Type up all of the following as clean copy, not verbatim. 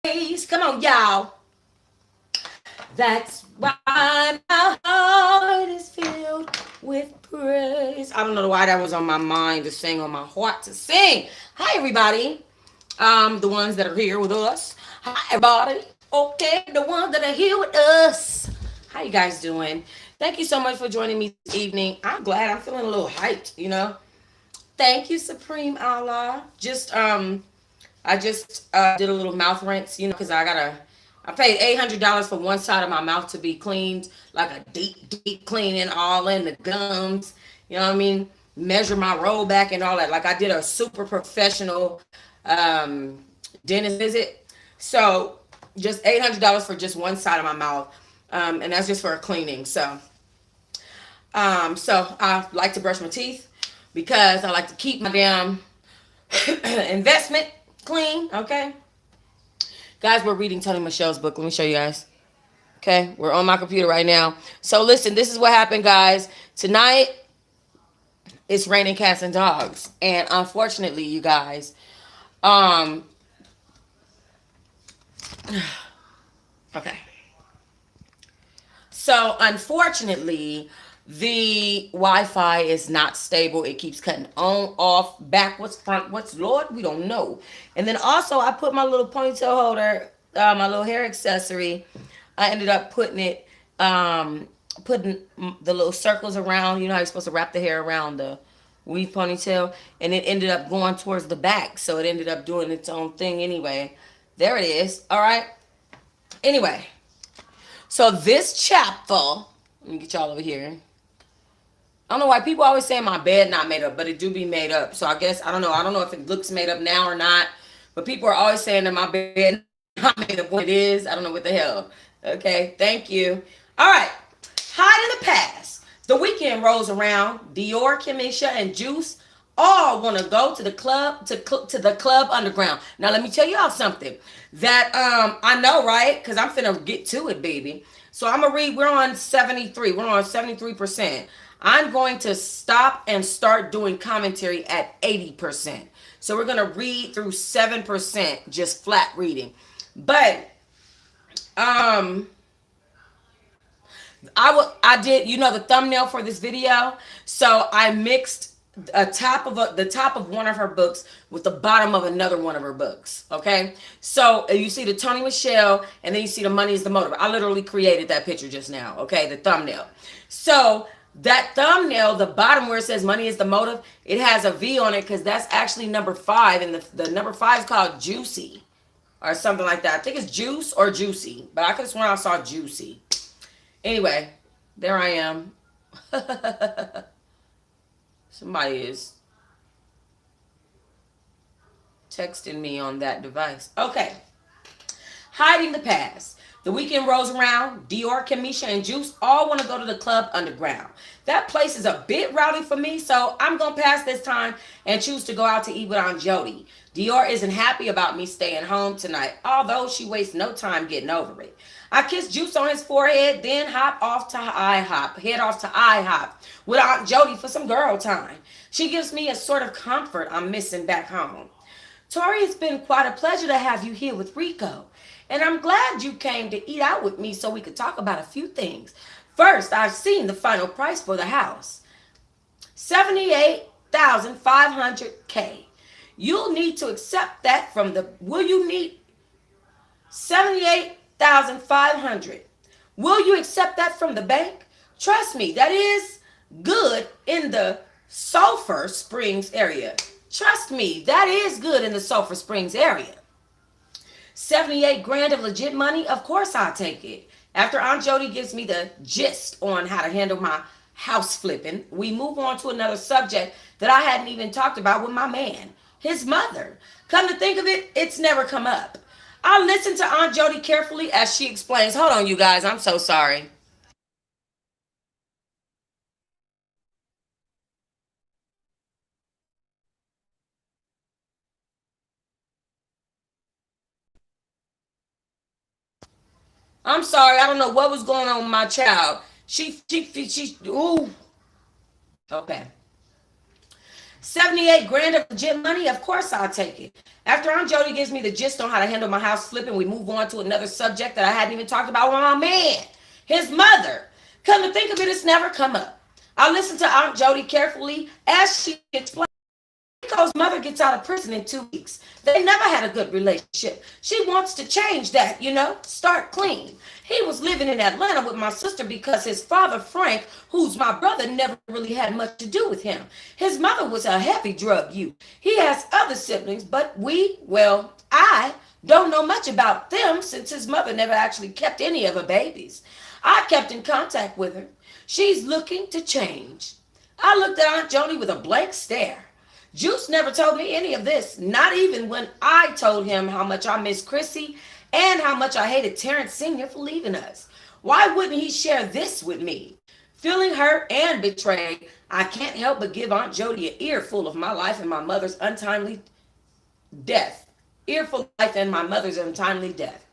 Come on, y'all. That's why my heart is filled with praise. I don't know why that was on my mind to sing, on my heart to sing. Hi, everybody. The ones that are here with us. Hi, everybody. Okay, the ones that are here with us. How you guys doing? Thank you so much for joining me this evening. I'm glad. I'm feeling a little hyped. Thank you, Supreme Allah. I just did a little mouth rinse, because I paid $800 for one side of my mouth to be cleaned, like a deep, deep cleaning, all in the gums. You know what I mean? Measure my roll back and all that. Like I did a super professional dentist visit. So just $800 for just one side of my mouth, and that's just for a cleaning. So I like to brush my teeth because I like to keep my damn investment clean. Okay, guys, we're reading Tony Michelle's book. Let me show you guys. Okay, we're on my computer right now. So listen, this is what happened, guys. Tonight it's raining cats and dogs, and unfortunately, you guys, um, okay. So unfortunately, the Wi-Fi is not stable. It keeps cutting on, off, backwards, frontwards. Lord, we don't know. And then also, I put my little ponytail holder, my little hair accessory. I ended up putting the little circles around. You know how you're supposed to wrap the hair around the weave ponytail, and it ended up going towards the back. So it ended up doing its own thing anyway. There it is. All right. Anyway, so this chapter, let me get y'all over here. I don't know why people always say my bed not made up, but it do be made up. So I guess I don't know. I don't know if it looks made up now or not. But people are always saying that my bed not made up when it is. I don't know what the hell. Okay, thank you. All right. Hide in the past. The weekend rolls around. Dior, Kamisha, and Juice all want to go to the club to the club underground. Now let me tell y'all something that I know, right? Because I'm finna get to it, baby. So I'm gonna read. We're on 73. We're on 73%. I'm going to stop and start doing commentary at 80%. So we're gonna read through 7%, just flat reading. But um I did, the thumbnail for this video. So I mixed the top of one of her books with the bottom of another one of her books. Okay, so you see the Tony Michelle, and then you see the Money is the Motive. I literally created that picture just now. Okay, the thumbnail. So that thumbnail, the bottom where it says Money is the Motive, it has a V on it because that's actually number 5, and the number 5 is called Juicy or something like that. I think it's Juice or Juicy, but I could have sworn I saw Juicy. Anyway, there I am. Somebody is texting me on that device. Okay. Hiding the past. The weekend rolls around. Dior, Kamisha, and Juice all want to go to the club underground. That place is a bit rowdy for me, so I'm going to pass this time and choose to go out to eat with Aunt Jody. Dior isn't happy about me staying home tonight, although she wastes no time getting over it. I kiss Juice on his forehead, then head off to IHOP with Aunt Jody for some girl time. She gives me a sort of comfort I'm missing back home. Tori, it's been quite a pleasure to have you here with Rico. And I'm glad you came to eat out with me so we could talk about a few things. First, I've seen the final price for the house. 78,500K. You'll need to accept that from the will you need 78,500. Will you accept that from the bank? Trust me, that is good in the Sulphur Springs area. Trust me, that is good in the Sulphur Springs area. 78 grand of legit money? Of course I'll take it. After Aunt Jody gives me the gist on how to handle my house flipping, we move on to another subject that I hadn't even talked about with my man, his mother. Come to think of it, it's never come up. I'll listen to Aunt Jody carefully as she explains. Hold on, you guys, I'm so sorry. I'm sorry, I don't know what was going on with my child. Ooh. Okay. 78 grand of legit money, of course I'll take it. After Aunt Jody gives me the gist on how to handle my house flipping, we move on to another subject that I hadn't even talked about with my man, his mother. Come to think of it, it's never come up. I listened to Aunt Jody carefully as she explained. Rico's mother gets out of prison in 2 weeks. They never had a good relationship. She wants to change that, start clean. He was living in Atlanta with my sister because his father, Frank, who's my brother, never really had much to do with him. His mother was a heavy drug user. He has other siblings, but I don't know much about them since his mother never actually kept any of her babies. I kept in contact with her. She's looking to change. I looked at Aunt Jody with a blank stare. Juice never told me any of this, not even when I told him how much I miss Chrissy and how much I hated Terrence Sr. for leaving us. Why wouldn't he share this with me? Feeling hurt and betrayed, I can't help but give Aunt Jody an earful of my life and my mother's untimely death. Earful of life and my mother's untimely death.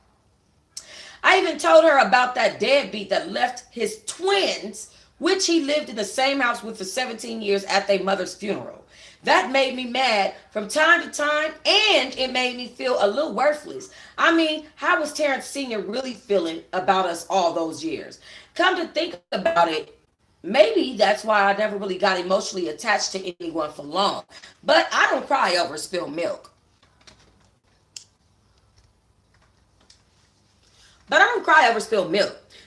I even told her about that deadbeat that left his twins, which he lived in the same house with for 17 years, at their mother's funeral. That made me mad from time to time, and it made me feel a little worthless. I mean, how was Terrence Sr. really feeling about us all those years? Come to think about it, maybe that's why I never really got emotionally attached to anyone for long. But I don't cry over spilled milk.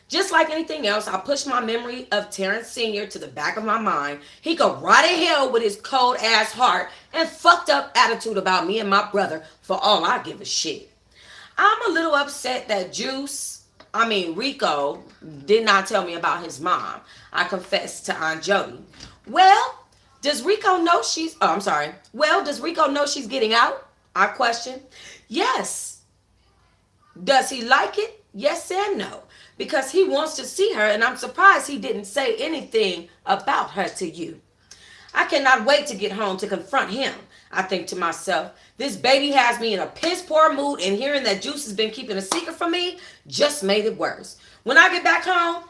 Just like anything else, I pushed my memory of Terrence Sr. to the back of my mind. He could rot in hell with his cold ass heart and fucked up attitude about me and my brother, for all I give a shit. I'm a little upset that Rico did not tell me about his mom. I confessed to Aunt Jody. Does Rico know she's getting out? I questioned. Yes. Does he like it? Yes and no. Because he wants to see her, and I'm surprised he didn't say anything about her to you. I cannot wait to get home to confront him. I think to myself, this baby has me in a piss poor mood, and hearing that Juice has been keeping a secret from me just made it worse. When I get back home,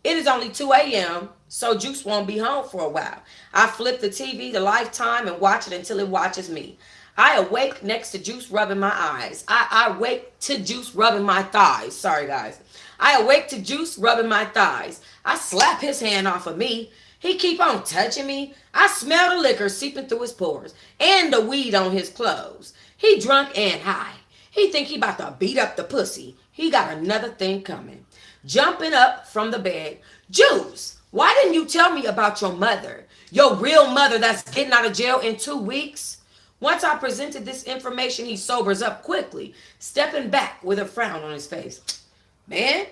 it is only 2 a.m., so Juice won't be home for a while. I flip the TV to Lifetime and watch it until it watches me. I awake next to Juice rubbing my eyes. I awake to Juice rubbing my thighs. Sorry, guys. I awake to Juice rubbing my thighs. I slap his hand off of me. He keep on touching me. I smell the liquor seeping through his pores and the weed on his clothes. He drunk and high. He think he about to beat up the pussy. He got another thing coming. Jumping up from the bed. Juice, why didn't you tell me about your mother? Your real mother that's getting out of jail in 2 weeks? Once I presented this information, he sobers up quickly, stepping back with a frown on his face. Man,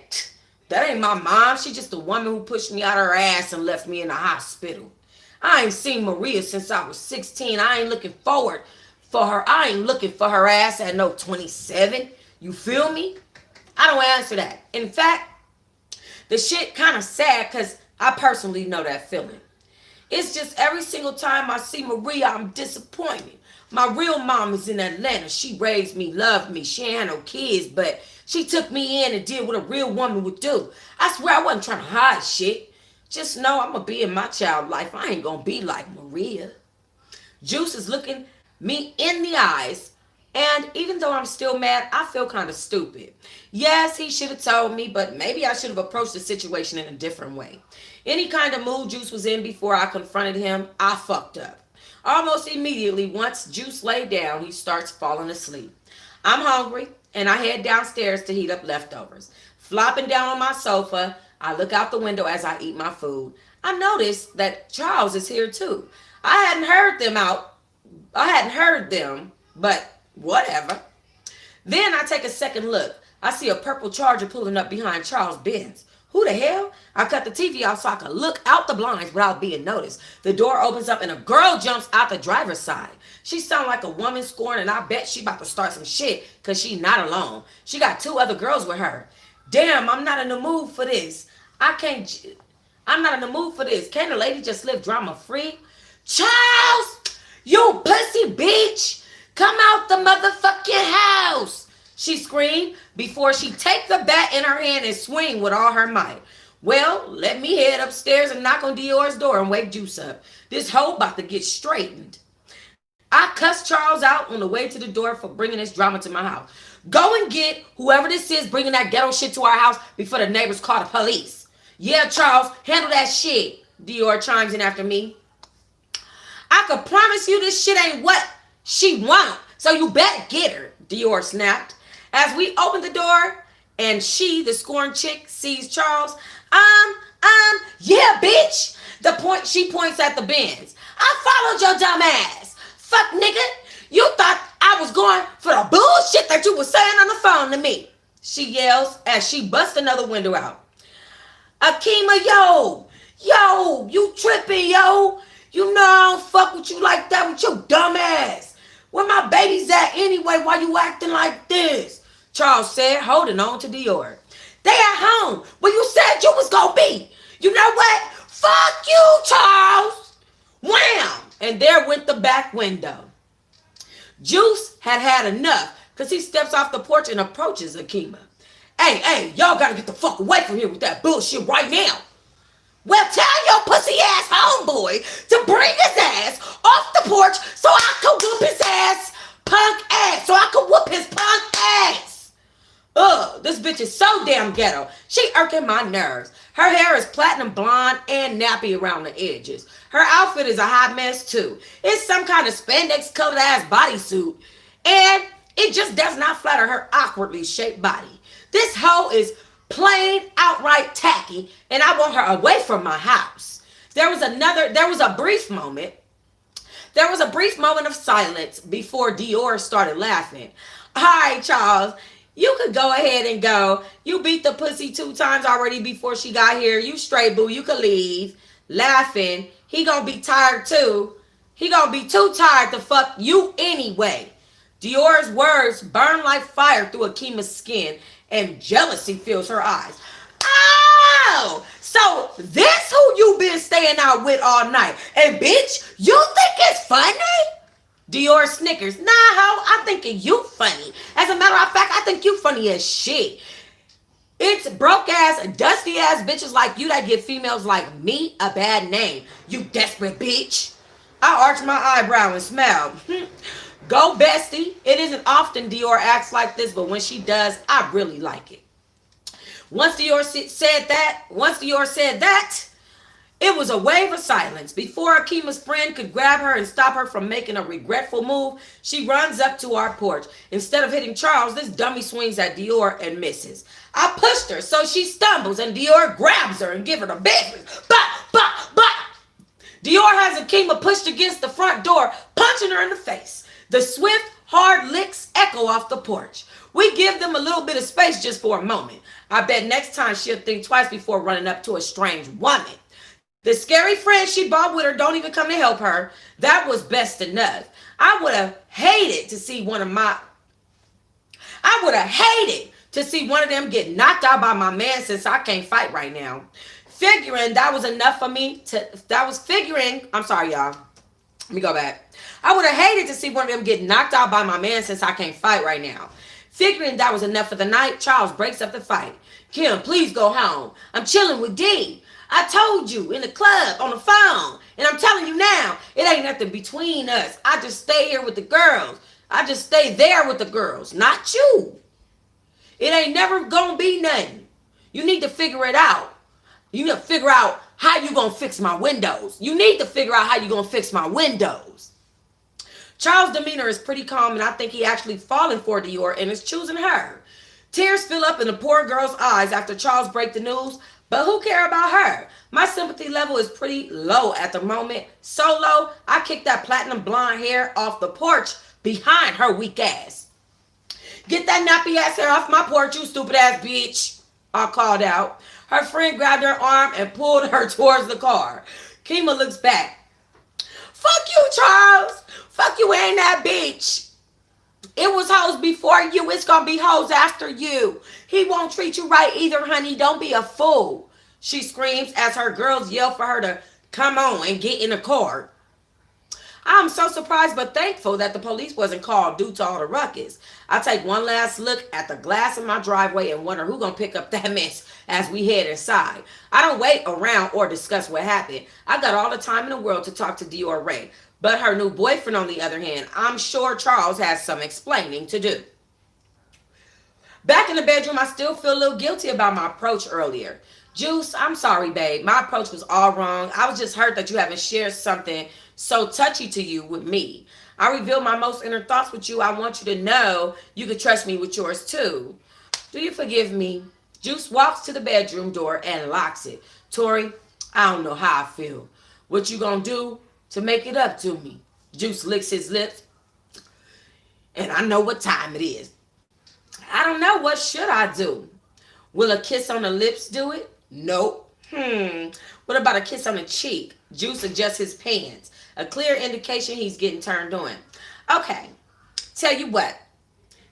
that ain't my mom. She just the woman who pushed me out her ass and left me in the hospital. I ain't seen Maria since I was 16. I ain't looking forward for her. I ain't looking for her ass at no 27. You feel me? I don't answer that. In fact, the shit kind of sad because I personally know that feeling. It's just every single time I see Maria, I'm disappointed. My real mom is in Atlanta. She raised me, loved me. She ain't had no kids, but she took me in and did what a real woman would do. I swear I wasn't trying to hide shit. Just know I'm going to be in my child life. I ain't going to be like Maria. Juice is looking me in the eyes. And even though I'm still mad, I feel kind of stupid. Yes, he should have told me, but maybe I should have approached the situation in a different way. Any kind of mood Juice was in before I confronted him, I fucked up. Almost immediately, once Juice laid down, he starts falling asleep. I'm hungry, and I head downstairs to heat up leftovers. Flopping down on my sofa, I look out the window as I eat my food. I notice that Charles is here too. I hadn't heard them, but whatever. Then I take a second look. I see a purple Charger pulling up behind Charles' Benz. Who the hell? I cut the TV off so I could look out the blinds without being noticed. The door opens up and a girl jumps out the driver's side. She sounds like a woman scorned, and I bet she about to start some shit because she's not alone. She got 2 other girls with her. Damn, I'm not in the mood for this. I'm not in the mood for this. Can't a lady just live drama free? Charles, you pussy bitch, come out the motherfucking house, she screamed before she take the bat in her hand and swing with all her might. Well, let me head upstairs and knock on Dior's door and wake Juice up. This hoe about to get straightened. I cussed Charles out on the way to the door for bringing this drama to my house. Go and get whoever this is bringing that ghetto shit to our house before the neighbors call the police. Yeah, Charles, handle that shit. Dior chimes in after me. I could promise you this shit ain't what she want, so you better get her, Dior snapped. As we opened the door and she, the scorned chick, sees Charles, yeah, bitch. She points at the Benz. I followed your dumb ass. Fuck, nigga. You thought I was going for the bullshit that you was saying on the phone to me. She yells as she busts another window out. Akima, yo, you tripping, yo. You know I don't fuck with you like that with your dumb ass. Where my baby's at anyway? Why you acting like this? Charles said, holding on to Dior. They at home where you said you was gonna be. You know what? Fuck you, Charles. Wham! And there went the back window. Juice had enough because he steps off the porch and approaches Akima. Hey, y'all gotta get the fuck away from here with that bullshit right now. Well, tell your pussy ass homeboy to bring his ass off the porch so I could whoop his ass, so I could whoop his punk ass. Ugh, this bitch is so damn ghetto. She irking my nerves. Her hair is platinum blonde and nappy around the edges. Her outfit is a hot mess too. It's some kind of spandex colored ass bodysuit. And it just does not flatter her awkwardly shaped body. This hoe is plain outright tacky and I want her away from my house. There was a brief moment of silence before Dior started laughing. All right, Charles. You could go ahead and go. You beat the pussy 2 times already before she got here. You straight, boo. You could leave. Laughing. He gonna be tired too. He gonna be too tired to fuck you anyway. Dior's words burn like fire through Akima's skin and jealousy fills her eyes. Oh! So this who you been staying out with all night. And bitch, you think it's funny? Dior snickers. Nah, ho, I'm thinking you funny. As a matter of fact, I think you funny as shit. It's broke ass, dusty ass bitches like you that give females like me a bad name. You desperate bitch. I arch my eyebrow and smile. Go bestie. It isn't often Dior acts like this, but when she does, I really like it. Once Dior said that, it was a wave of silence. Before Akima's friend could grab her and stop her from making a regretful move, she runs up to our porch. Instead of hitting Charles, this dummy swings at Dior and misses. I pushed her, so she stumbles, and Dior grabs her and gives her the business. Bah! Dior has Akima pushed against the front door, punching her in the face. The swift, hard licks echo off the porch. We give them a little bit of space just for a moment. I bet next time she'll think twice before running up to a strange woman. The scary friend she brought with her don't even come to help her. That was best enough. I would have hated to see one of them get knocked out by my man since I can't fight right now. Figuring that was enough for me I'm sorry, y'all. Let me go back. I would have hated to see one of them get knocked out by my man since I can't fight right now. Figuring that was enough for the night, Charles breaks up the fight. Kim, please go home. I'm chilling with D. I told you in the club on the phone, and I'm telling you now, it ain't nothing between us. I just stay here with the girls. I just stay there with the girls, not you. It ain't never gonna be nothing. You need to figure it out. You need to figure out how you gonna fix my windows. Charles' demeanor is pretty calm, and I think he actually falling for Dior and is choosing her. Tears fill up in the poor girl's eyes after Charles breaks the news. But who care about her? My sympathy level is pretty low at the moment. So low, I kicked that platinum blonde hair off the porch behind her weak ass. Get that nappy ass hair off my porch, you stupid ass bitch, I called out. Her friend grabbed her arm and pulled her towards the car. Kima looks back. Fuck you, Charles. Fuck you and that bitch. It was hoes before you. It's gonna be hoes after you. He won't treat you right either, honey. Don't be a fool. She screams as her girls yell for her to come on and get in the car. I'm so surprised but thankful that the police wasn't called due to all the ruckus. I take one last look at the glass in my driveway and wonder who gonna pick up that mess as we head inside. I don't wait around or discuss what happened. I got all the time in the world to talk to Dior Ray. But her new boyfriend, on the other hand, I'm sure Charles has some explaining to do. Back in the bedroom, I still feel a little guilty about my approach earlier. Juice, I'm sorry, babe. My approach was all wrong. I was just hurt that you haven't shared something so touchy to you with me. I revealed my most inner thoughts with you. I want you to know you can trust me with yours too. Do you forgive me? Juice walks to the bedroom door and locks it. Tori, I don't know how I feel. What you gonna do to make it up to me? Juice licks his lips, and I know what time it is. I don't know. What should I do? Will a kiss on the lips do it? Nope. What about a kiss on the cheek? Juice adjusts his pants. A clear indication he's getting turned on. Okay. Tell you what.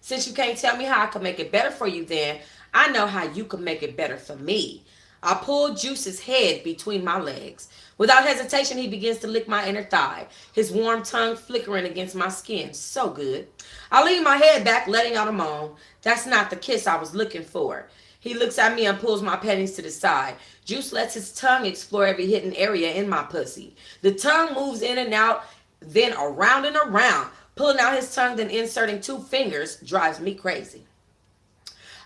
Since you can't tell me how I can make it better for you then, I know how you can make it better for me. I pull Juice's head between my legs. Without hesitation, he begins to lick my inner thigh, his warm tongue flickering against my skin. So good. I lean my head back, letting out a moan. That's not the kiss I was looking for. He looks at me and pulls my panties to the side. Juice lets his tongue explore every hidden area in my pussy. The tongue moves in and out, then around and around. Pulling out his tongue, then inserting 2 fingers drives me crazy.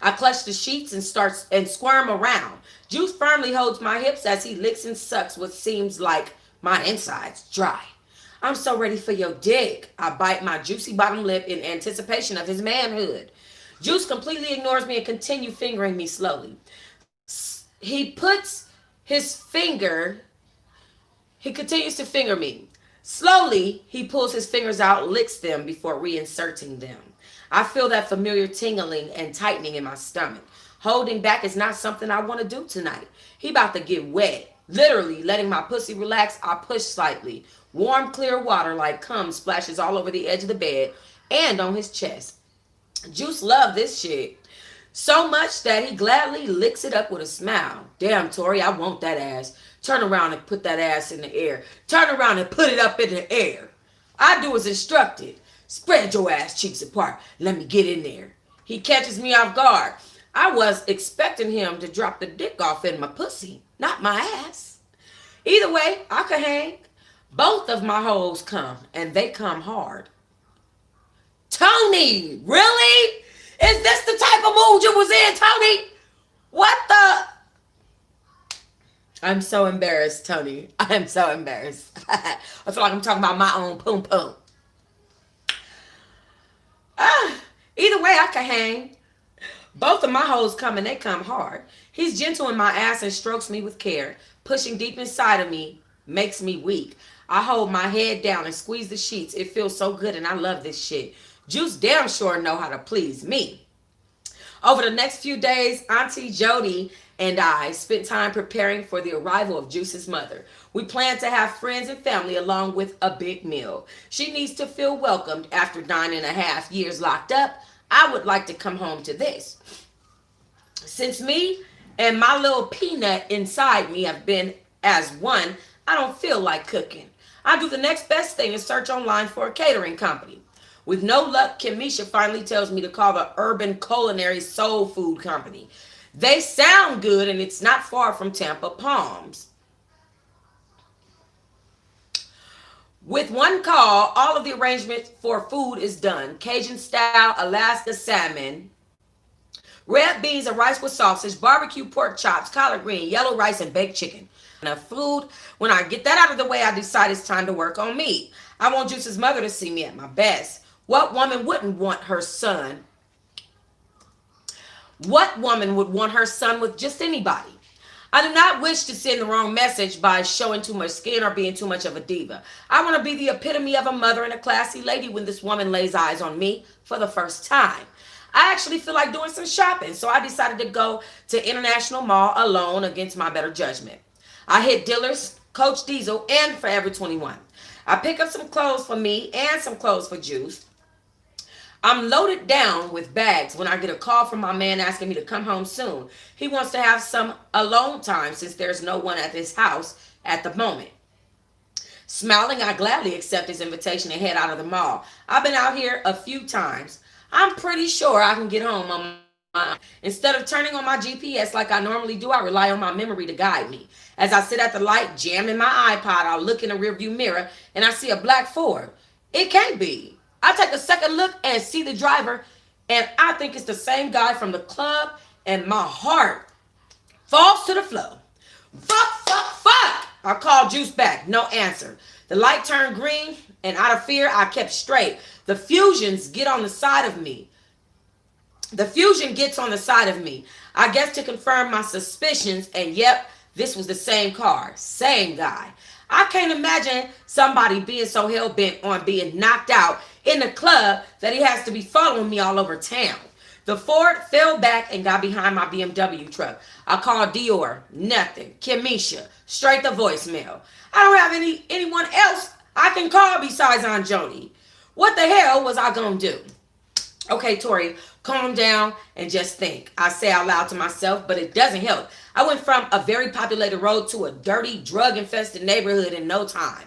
I clutch the sheets and squirm around. Juice firmly holds my hips as he licks and sucks what seems like my insides dry. I'm so ready for your dick. I bite my juicy bottom lip in anticipation of his manhood. Juice completely ignores me and continues fingering me slowly. He puts his finger, he continues to finger me. Slowly, he pulls his fingers out, licks them before reinserting them. I feel that familiar tingling and tightening in my stomach. Holding back is not something I want to do tonight. He about to get wet. Literally letting my pussy relax, I push slightly. Warm, clear water like cum splashes all over the edge of the bed and on his chest. Juice loved this shit so much that he gladly licks it up with a smile. Damn, Tori, I want that ass. Turn around and put that ass in the air. Turn around and put it up in the air. I do as instructed. Spread your ass cheeks apart. Let me get in there. He catches me off guard. I was expecting him to drop the dick off in my pussy, not my ass. Either way, I could hang. Both of my hoes come, and they come hard. Tony, really? Is this the type of mood you was in, Tony? What the? I'm so embarrassed, Tony. I'm so embarrassed. I feel like I'm talking about my own poom poom. Either way, I can hang. Both of my hoes come and they come hard. He's gentle in my ass and strokes me with care. Pushing deep inside of me makes me weak. I hold my head down and squeeze the sheets. It feels so good and I love this shit. Juice damn sure know how to please me. Over the next few days, Auntie Jody and I spent time preparing for the arrival of Juice's mother. We plan to have friends and family along with a big meal. She needs to feel welcomed after 9.5 years locked up. I would like to come home to this. Since me and my little peanut inside me have been as one, I don't feel like cooking. I do the next best thing and search online for a catering company. With no luck, Kimisha finally tells me to call the Urban Culinary Soul Food Company. They sound good and it's not far from Tampa Palms. With one call, all of the arrangements for food is done. Cajun style, Alaska salmon, red beans and rice with sausage, barbecue pork chops, collard green, yellow rice, and baked chicken. Enough food. When I get that out of the way, I decide it's time to work on me. I want Juice's mother to see me at my best. What woman wouldn't want her son? What woman would want her son with just anybody? I do not wish to send the wrong message by showing too much skin or being too much of a diva. I want to be the epitome of a mother and a classy lady when this woman lays eyes on me for the first time. I actually feel like doing some shopping, so I decided to go to International Mall alone against my better judgment. I hit Dillard's, Coach Diesel, and Forever 21. I pick up some clothes for me and some clothes for Juice. I'm loaded down with bags when I get a call from my man asking me to come home soon. He wants to have some alone time since there's no one at his house at the moment. Smiling, I gladly accept his invitation and head out of the mall. I've been out here a few times. I'm pretty sure I can get home on my own. Instead of turning on my GPS like I normally do, I rely on my memory to guide me. As I sit at the light, jamming my iPod, I'll look in the rearview mirror and I see a black Ford. It can't be. I take a second look and see the driver, and I think it's the same guy from the club, and my heart falls to the floor. Fuck, fuck, fuck! I called Juice back. No answer. The light turned green, and out of fear, I kept straight. The fusions get on the side of me. The fusion gets on the side of me. I guess to confirm my suspicions, and yep, this was the same car, same guy. I can't imagine somebody being so hell-bent on being knocked out in the club that he has to be following me all over town. The Ford fell back and got behind my BMW truck. I called Dior, nothing. Kemisha, straight to voicemail. I don't have anyone else I can call besides Aunt Jody. What the hell was I gonna do? Okay, Tori, calm down and just think. I say out loud to myself, but it doesn't help. I went from a very populated road to a dirty, drug-infested neighborhood in no time.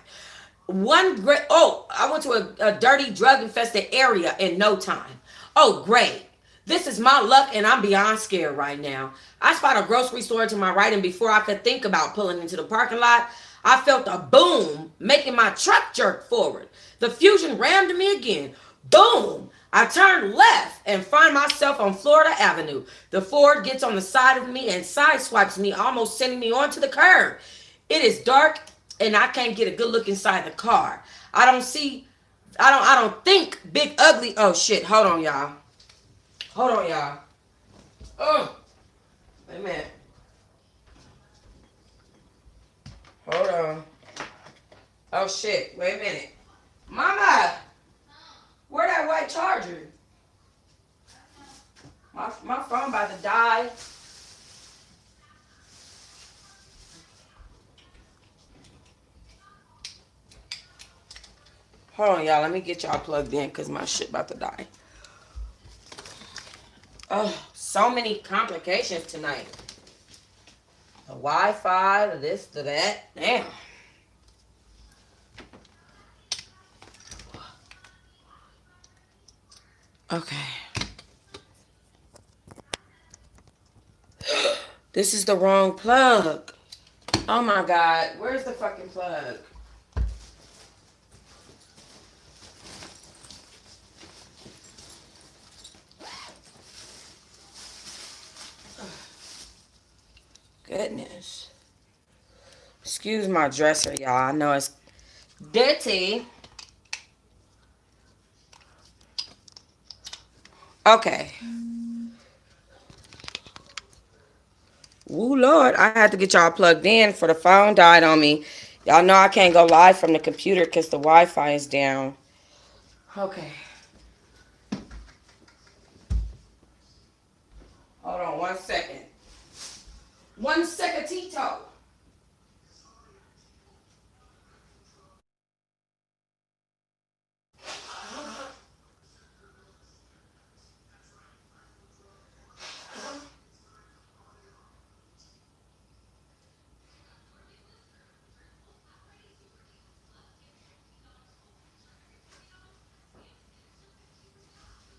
I went to a dirty, drug-infested area in no time. Oh, great. This is my luck, and I'm beyond scared right now. I spot a grocery store to my right, and before I could think about pulling into the parking lot, I felt a boom, making my truck jerk forward. The fusion rammed me again. Boom! I turn left and find myself on Florida Avenue. The Ford gets on the side of me and sideswipes me, almost sending me onto the curb. It is dark and I can't get a good look inside the car. I don't think Big Ugly. Oh shit, hold on y'all. Oh, wait a minute. Hold on. Oh shit, wait a minute. Mama! Where that white charger? My phone about to die. Hold on, y'all. Let me get y'all plugged in because my shit about to die. Oh, so many complications tonight. The Wi-Fi, the this, the that. Damn. Okay. This is the wrong plug. Oh my God. Where's the fucking plug? Goodness. Excuse my dresser, y'all. I know it's dirty. Okay. Woo, Lord. I had to get y'all plugged in for the phone died on me. Y'all know I can't go live from the computer because the Wi-Fi is down. Okay. Hold on 1 second. 1 second, Tito.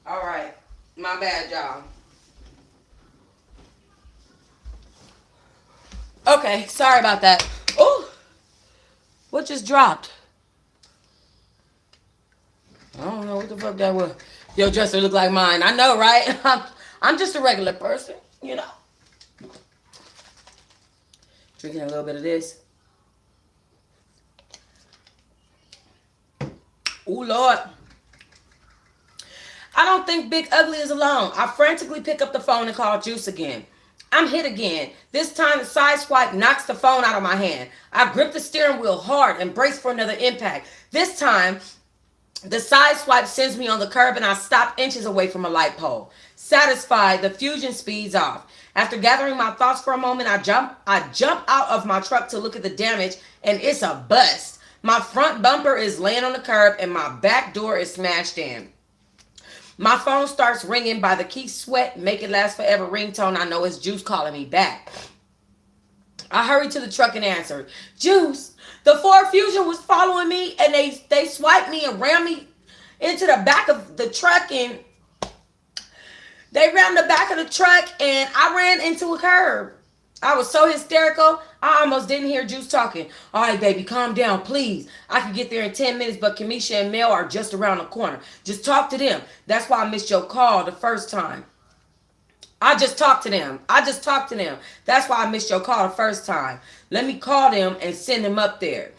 All right. My bad, y'all. Okay, sorry about that. Oh, what just dropped? I don't know what the fuck that was. Your dresser look like mine. I know, right? I'm just a regular person, you know. Drinking a little bit of this. Ooh, Lord. I don't think Big Ugly is alone. I frantically pick up the phone and call Juice again. I'm hit again. This time the side swipe knocks the phone out of my hand. I grip the steering wheel hard and brace for another impact. This time, the side swipe sends me on the curb and I stop inches away from a light pole. Satisfied, the fusion speeds off. After gathering my thoughts for a moment, I jump out of my truck to look at the damage, and it's a bust. My front bumper is laying on the curb and my back door is smashed in. My phone starts ringing by the Keith Sweat, Make It Last Forever ringtone. I know it's Juice calling me back. I hurried to the truck and answered, Juice, the Ford Fusion was following me and they swiped me and rammed me into the back of the truck and they rammed the back of the truck and I ran into a curb. I was so hysterical, I almost didn't hear Juice talking. All right, baby, calm down, please. I can get there in 10 minutes, but Kamisha and Mel are just around the corner. Just talk to them. That's why I missed your call the first time. I just talked to them. I just talked to them. That's why I missed your call the first time. Let me call them and send them up there.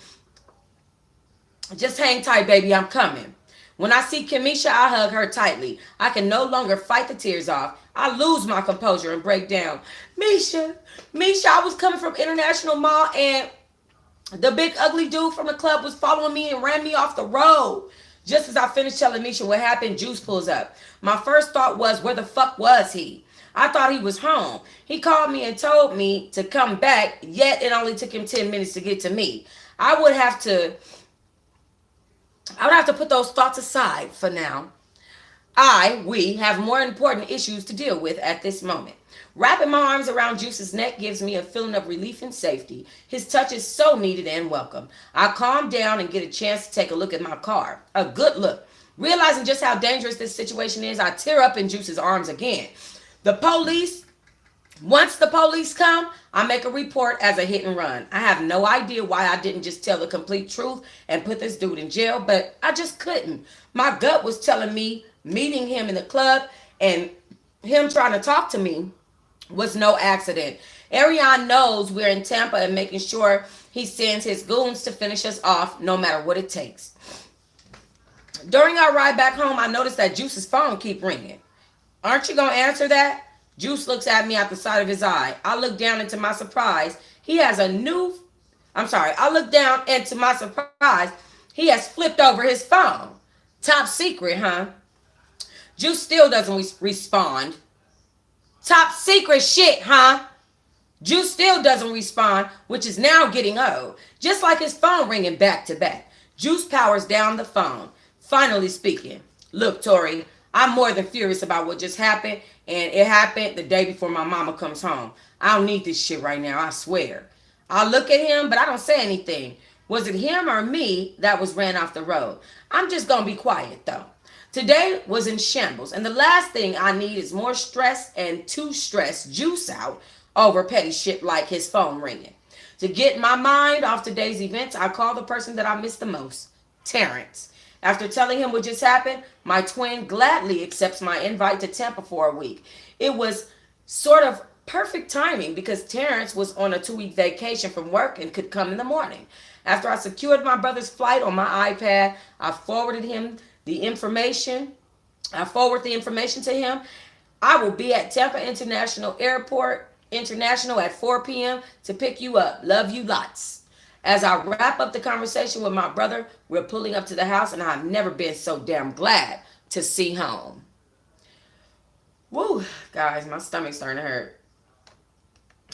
Just hang tight, baby. I'm coming. When I see Kamisha, I hug her tightly. I can no longer fight the tears off. I lose my composure and break down. Misha, I was coming from International Mall and the big ugly dude from the club was following me and ran me off the road. Just as I finished telling Misha what happened, Juice pulls up. My first thought was, where the fuck was he? I thought he was home. He called me and told me to come back, yet it only took him 10 minutes to get to me. I would have to put those thoughts aside for now. We have more important issues to deal with at this moment. Wrapping my arms around Juice's neck gives me a feeling of relief and safety. His touch is so needed and welcome. I calm down and get a chance to take a look at my car. A good look. Realizing just how dangerous this situation is, I tear up in Juice's arms again. Once the police come, I make a report as a hit and run. I have no idea why I didn't just tell the complete truth and put this dude in jail, but I just couldn't. My gut was telling me meeting him in the club and him trying to talk to me was no accident. Ariane knows we're in Tampa and making sure he sends his goons to finish us off no matter what it takes. During our ride back home, I noticed that Juice's phone keep ringing. Aren't you going to answer that? Juice looks at me out the side of his eye. I look down into my surprise. I look down into my surprise. He has flipped over his phone. Top secret, huh? Juice still doesn't respond. Top secret shit, huh? Juice still doesn't respond, which is now getting old. Just like his phone ringing back to back. Juice powers down the phone. Finally speaking. Look, Tori, I'm more than furious about what just happened, and it happened the day before my mama comes home. I don't need this shit right now, I swear. I look at him, but I don't say anything. Was it him or me that was ran off the road? I'm just gonna be quiet, though. Today was in shambles, and the last thing I need is more stress and to stress Juice out over petty shit like his phone ringing. To get my mind off today's events, I call the person that I miss the most, Terrence. After telling him what just happened, my twin gladly accepts my invite to Tampa for a week. It was sort of perfect timing because Terrence was on a 2-week vacation from work and could come in the morning. After I secured my brother's flight on my iPad, I forwarded the information to him. I will be at Tampa International Airport at 4 p.m. to pick you up. Love you lots. As I wrap up the conversation with my brother, we're pulling up to the house, and I've never been so damn glad to see home. Woo, guys, my stomach's starting to hurt.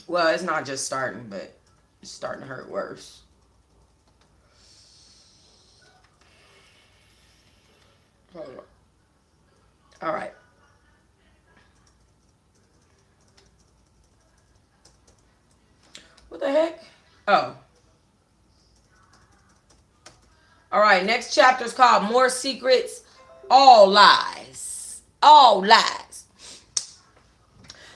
Well, it's not just starting, but it's starting to hurt worse. Hold on. All right. What the heck? Oh. All right, next chapter is called More Secrets, All Lies. All Lies.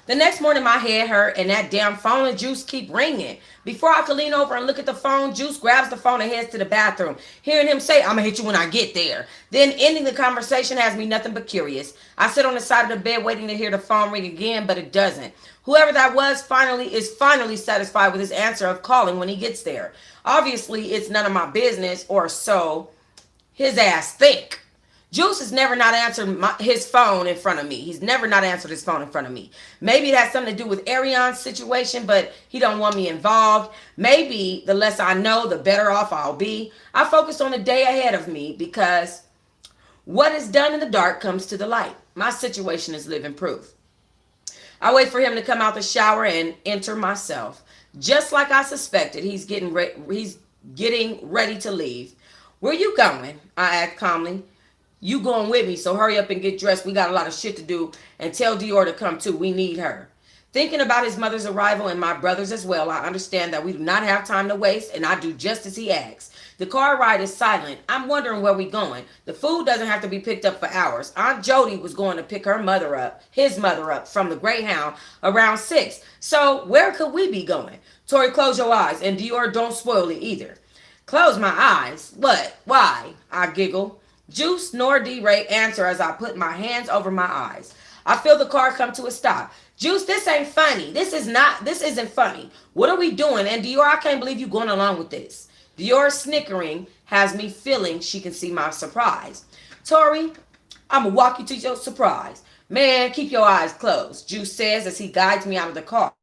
The next morning, my head hurt, and that damn phone and Juice keep ringing. Before I could lean over and look at the phone, Juice grabs the phone and heads to the bathroom. Hearing him say, I'm going to hit you when I get there. Then ending the conversation has me nothing but curious. I sit on the side of the bed waiting to hear the phone ring again, but it doesn't. Whoever that was is finally satisfied with his answer of calling when he gets there. Obviously, it's none of my business, or so his ass think. Juice has never not answered his phone in front of me. He's never not answered his phone in front of me. Maybe it has something to do with Ariane's situation, but he don't want me involved. Maybe the less I know, the better off I'll be. I focus on the day ahead of me because what is done in the dark comes to the light. My situation is living proof. I wait for him to come out the shower and enter myself. Just like I suspected, he's getting ready to leave. Where you going? I asked calmly. You going with me, so hurry up and get dressed. We got a lot of shit to do. And tell Dior to come too. We need her. Thinking about his mother's arrival and my brother's as well, I understand that we do not have time to waste, and I do just as he asks. The car ride is silent. I'm wondering where we going. The food doesn't have to be picked up for hours. Aunt Jody was going to pick his mother up from the Greyhound around 6. So where could we be going? Tori, close your eyes, and Dior, don't spoil it either. Close my eyes? What? Why? I giggle. Juice nor D-Ray answer as I put my hands over my eyes. I feel the car come to a stop. Juice, this ain't funny. This isn't funny. What are we doing? And Dior, I can't believe you going along with this. Dior snickering has me feeling she can see my surprise. Tori, I'ma walk you to your surprise. Man, keep your eyes closed, Juice says as he guides me out of the car.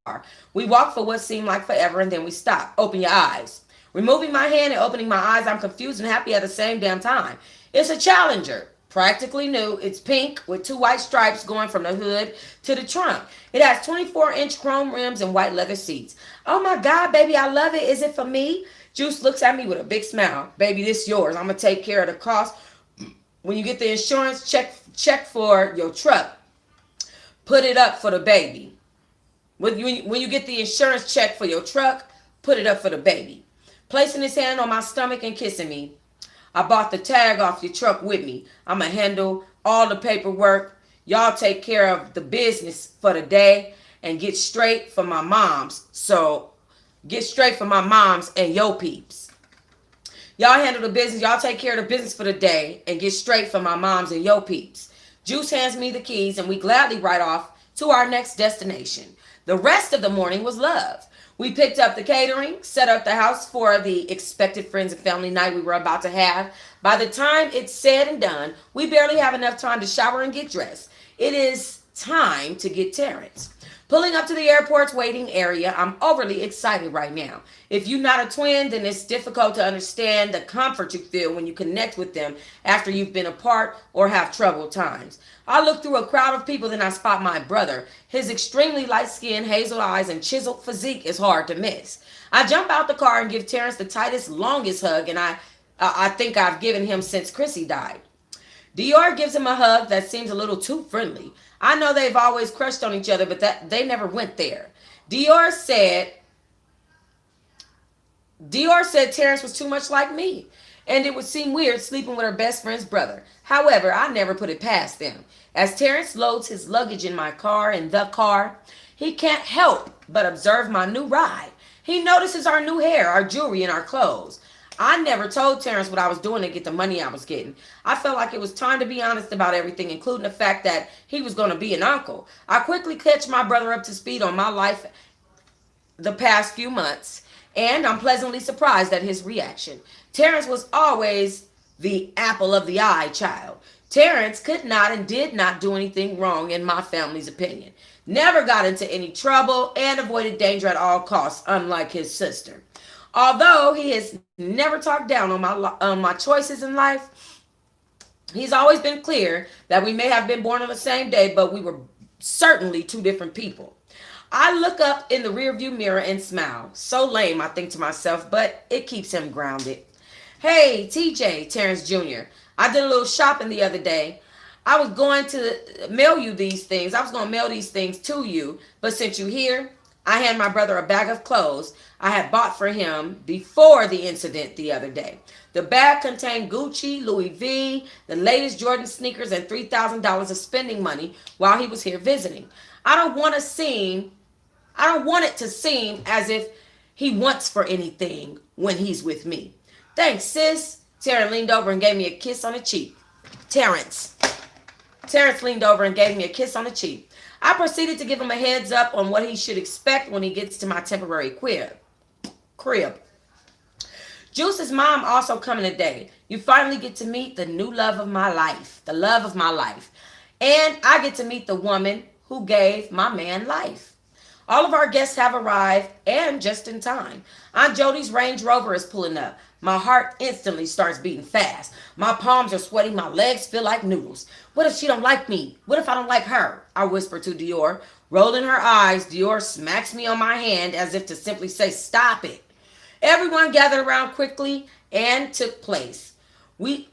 We walk for what seemed like forever and then we stop. Open your eyes. Removing my hand and opening my eyes, I'm confused and happy at the same damn time. It's a Challenger. Practically new. It's pink with 2 white stripes going from the hood to the trunk. It has 24-inch chrome rims and white leather seats. Oh my God, baby, I love it. Is it for me? Juice looks at me with a big smile. Baby, this yours. I'm going to take care of the cost. When you get the insurance, check for your truck. Put it up for the baby. When you get the insurance check for your truck, put it up for the baby. Placing his hand on my stomach and kissing me. I bought the tag off your truck with me. I'm going to handle all the paperwork. Y'all take care of the business for the day and get straight for my mom's. So get straight for my mom's and yo peeps. Y'all handle the business. Y'all take care of the business for the day and get straight for my mom's and yo peeps. Juice hands me the keys and we gladly ride off to our next destination. The rest of the morning was love. We picked up the catering, set up the house for the expected friends and family night we were about to have. By the time it's said and done, we barely have enough time to shower and get dressed. It is time to get Terrence. Pulling up to the airport's waiting area, I'm overly excited right now. If you're not a twin, then it's difficult to understand the comfort you feel when you connect with them after you've been apart or have troubled times. I look through a crowd of people, then I spot my brother. His extremely light skin, hazel eyes, and chiseled physique is hard to miss. I jump out the car and give Terrence the tightest, longest hug, and I think I've given him since Chrissy died. Dior gives him a hug that seems a little too friendly. I know they've always crushed on each other, but that they never went there. Dior said Terrence was too much like me, and it would seem weird sleeping with her best friend's brother. However, I never put it past them. As Terrence loads his luggage in my car, he can't help but observe my new ride. He notices our new hair, our jewelry, and our clothes. I never told Terrence what I was doing to get the money I was getting. I felt like it was time to be honest about everything, including the fact that he was going to be an uncle. I quickly catch my brother up to speed on my life the past few months, and I'm pleasantly surprised at his reaction. Terrence was always the apple of the eye child. Terrence could not and did not do anything wrong in my family's opinion. Never got into any trouble and avoided danger at all costs, unlike his sister. Although he has never talked down on my choices in life, he's always been clear that we may have been born on the same day, but we were certainly two different people. I look up in the rearview mirror and smile. So lame, I think to myself, but it keeps him grounded. Hey, TJ, Terrence Jr., I did a little shopping the other day. I was going to mail you these things. I was going to mail these things to you, but since you're here, I hand my brother a bag of clothes I had bought for him before the incident the other day. The bag contained Gucci, Louis V, the latest Jordan sneakers, and $3,000 of spending money while he was here visiting. I don't want it to seem as if he wants for anything when he's with me. Thanks, sis. Terrence leaned over and gave me a kiss on the cheek. Terrence leaned over and gave me a kiss on the cheek. I proceeded to give him a heads up on what he should expect when he gets to my temporary crib. Juice's mom also coming today. You finally get to meet the new love of my life, the love of my life. And I get to meet the woman who gave my man life. All of our guests have arrived, and just in time. Aunt Jody's Range Rover is pulling up. My heart instantly starts beating fast. My palms are sweaty. My legs feel like noodles. What if she don't like me? What if I don't like her? I whisper to Dior. Rolling her eyes, Dior smacks me on my hand as if to simply say, stop it. Everyone gathered around quickly and took place. I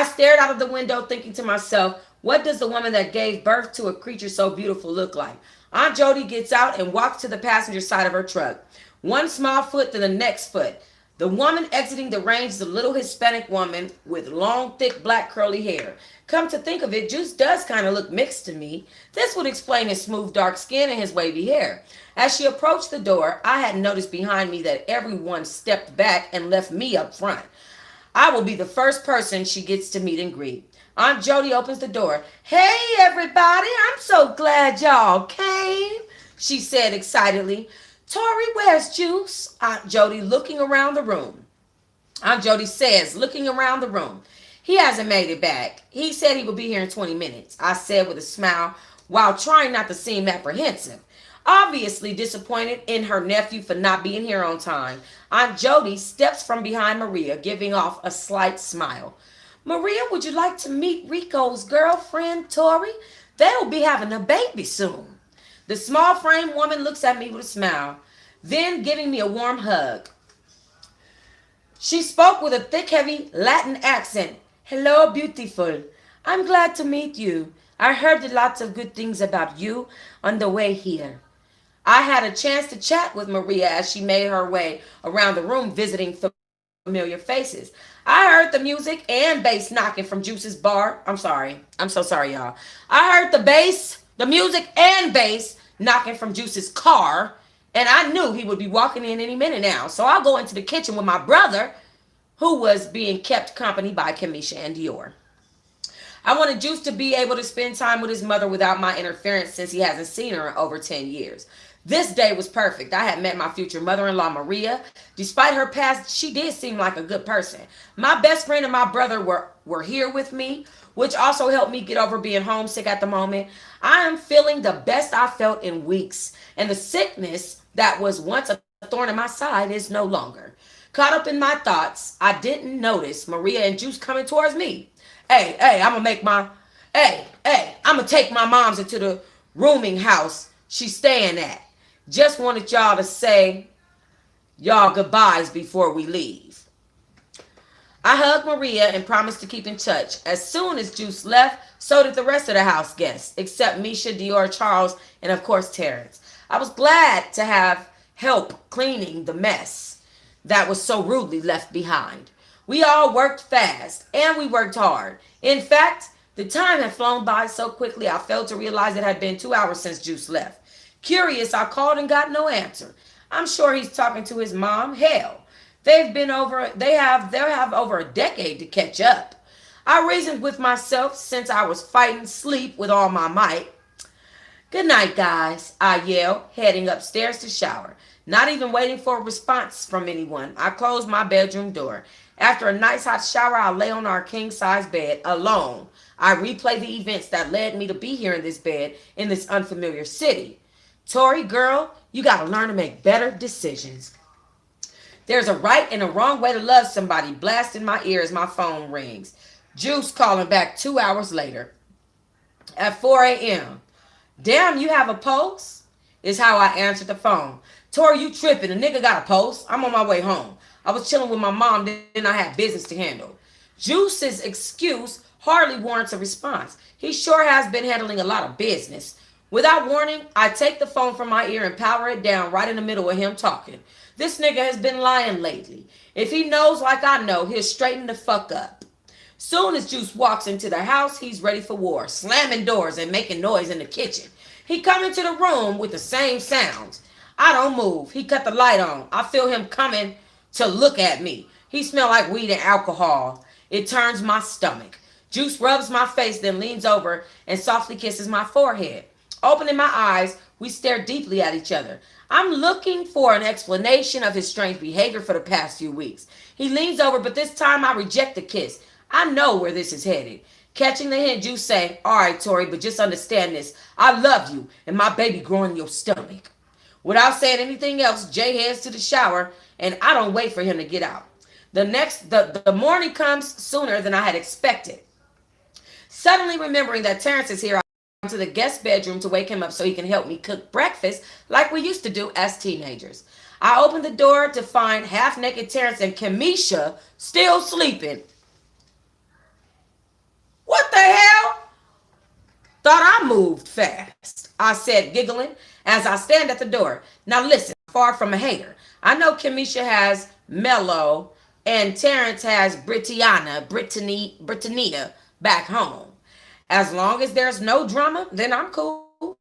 stared out of the window thinking to myself, What does the woman that gave birth to a creature so beautiful look like? Aunt Jody gets out and walks to the passenger side of her truck. One small foot to the next foot. The woman exiting the range is a little Hispanic woman with long, thick, black, curly hair. Come to think of it, Juice does kind of look mixed to me. This would explain his smooth, dark skin and his wavy hair. As she approached the door, I had noticed behind me that everyone stepped back and left me up front. I will be the first person she gets to meet and greet. Aunt Jody opens the door. Hey, everybody, I'm so glad y'all came, she said excitedly. Tori, where's Juice? Aunt Jody looking around the room. Aunt Jody says, looking around the room. He hasn't made it back. He said he would be here in 20 minutes, I said with a smile while trying not to seem apprehensive. Obviously disappointed in her nephew for not being here on time, Aunt Jody steps from behind Maria, giving off a slight smile. Maria, would you like to meet Rico's girlfriend, Tori? They'll be having a baby soon. The small frame woman looks at me with a smile, then giving me a warm hug. She spoke with a thick, heavy Latin accent. Hello, beautiful. I'm glad to meet you. I heard lots of good things about you on the way here. I had a chance to chat with Maria as she made her way around the room visiting familiar faces. I heard the music and bass knocking from Juice's bar. I'm so sorry, y'all. I heard the music and bass knocking from Juice's car, and I knew he would be walking in any minute now. So I'll go into the kitchen with my brother, who was being kept company by Kamisha and Dior. I wanted Juice to be able to spend time with his mother without my interference since he hasn't seen her in over 10 years. This day was perfect. I had met my future mother-in-law, Maria. Despite her past, she did seem like a good person. My best friend and my brother were here with me, which also helped me get over being homesick at the moment. I am feeling the best I felt in weeks, and the sickness that was once a thorn in my side is no longer. Caught up in my thoughts, I didn't notice Maria and Juice coming towards me. Hey, I'm gonna take my mom's into the rooming house she's staying at. Just wanted y'all to say y'all goodbyes before we leave. I hugged Maria and promised to keep in touch. As soon as Juice left, so did the rest of the house guests, except Misha, Dior, Charles, and of course Terrence. I was glad to have help cleaning the mess that was so rudely left behind. We all worked fast, and we worked hard. In fact, the time had flown by so quickly I failed to realize it had been 2 hours since Juice left. Curious, I called and got no answer. I'm sure he's talking to his mom. Hell, they'll have over a decade to catch up. I reasoned with myself since I was fighting sleep with all my might. Good night, guys, I yelled, heading upstairs to shower. Not even waiting for a response from anyone, I closed my bedroom door. After a nice hot shower, I lay on our king-size bed alone. I replay the events that led me to be here in this bed in this unfamiliar city. Tori, girl, you gotta learn to make better decisions. There's a right and a wrong way to love somebody. Blast in my ear as my phone rings. Juice calling back 2 hours later at 4 a.m. Damn, you have a post? Is how I answered the phone. Tori, you tripping. A nigga got a post. I'm on my way home. I was chilling with my mom, then I had business to handle. Juice's excuse hardly warrants a response. He sure has been handling a lot of business. Without warning, I take the phone from my ear and power it down right in the middle of him talking. This nigga has been lying lately. If he knows like I know, he'll straighten the fuck up. Soon as Juice walks into the house, he's ready for war, slamming doors and making noise in the kitchen. He come into the room with the same sounds. I don't move. He cut the light on. I feel him coming to look at me. He smell like weed and alcohol. It turns my stomach. Juice rubs my face, then leans over and softly kisses my forehead. Opening my eyes, we stare deeply at each other. I'm looking for an explanation of his strange behavior for the past few weeks. He leans over, but this time I reject the kiss. I know where this is headed. Catching the hint, Juice say, all right, Tori, but just understand this. I love you, and my baby growing in your stomach. Without saying anything else, Jay heads to the shower, and I don't wait for him to get out. The morning comes sooner than I had expected. Suddenly remembering that Terrence is here, I go to the guest bedroom to wake him up so he can help me cook breakfast like we used to do as teenagers. I open the door to find half-naked Terrence and Kamisha still sleeping. What the hell? Thought I moved fast, I said, giggling as I stand at the door. Now listen, far from a hater. I know Kamisha has Mello and Terrence has Britannia back home. As long as there's no drama, then I'm cool.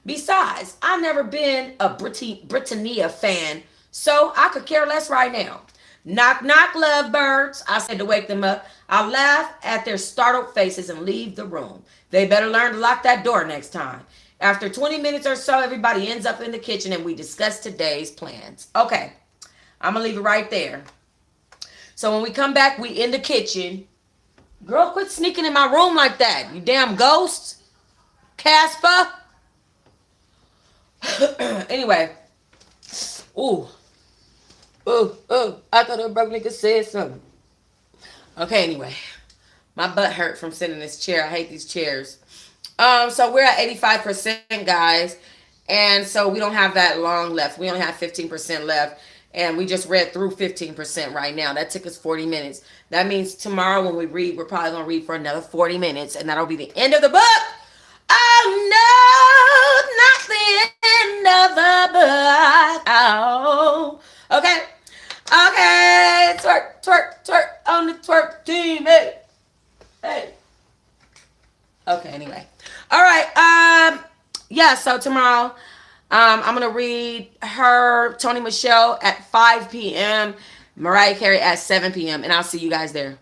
Besides, I've never been a Britannia fan, so I could care less right now. Knock, knock, lovebirds, I said to wake them up. I laugh at their startled faces and leave the room. They better learn to lock that door next time. After 20 minutes or so, everybody ends up in the kitchen and we discuss today's plans. Okay, I'm going to leave it right there. So when we come back, we in the kitchen. Girl, quit sneaking in my room like that, you damn ghost. Casper. Anyway. Ooh. Ooh. I thought a broke nigga said something. Okay, anyway. My butt hurt from sitting in this chair. I hate these chairs. So we're at 85%, guys. And so we don't have that long left. We only have 15% left. And we just read through 15% right now. That took us 40 minutes. That means tomorrow when we read, we're probably going to read for another 40 minutes. And that'll be the end of the book. Oh, no, not the end of the book. Oh, okay. Okay, twerk on the twerk team. Hey. Okay, anyway. All right. Yeah, so tomorrow I'm going to read her, Tony Michelle, at 5 p.m., Mariah Carey at 7 p.m., and I'll see you guys there.